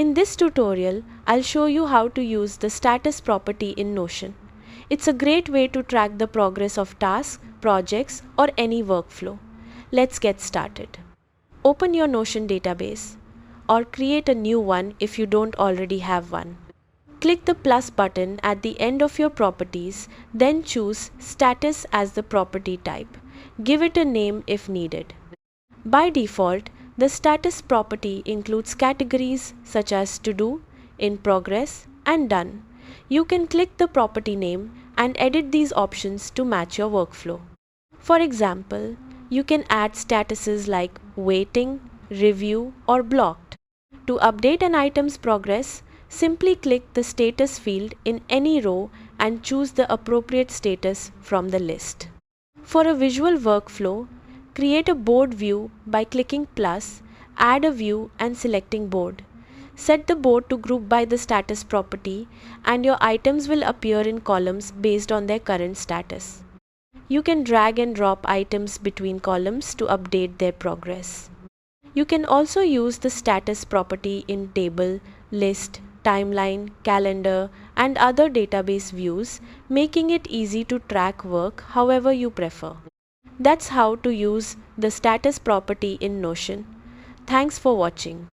In this tutorial, I'll show you how to use the status property in Notion. It's a great way to track the progress of tasks, projects, or any workflow. Let's get started. Open your Notion database or create a new one if you don't already have one. Click the plus button at the end of your properties, then choose Status as the property type. Give it a name if needed. By default, the status property includes categories such as To Do, In Progress, and Done. You can click the property name and edit these options to match your workflow. For example, you can add statuses like Waiting, Review, or Blocked. To update an item's progress, simply click the status field in any row and choose the appropriate status from the list. For a visual workflow, create a board view by clicking plus, add a view and selecting board. Set the board to group by the status property and your items will appear in columns based on their current status. You can drag and drop items between columns to update their progress. You can also use the status property in table, list, timeline, calendar, and other database views, making it easy to track work however you prefer. That's how to use the status property in Notion. Thanks for watching.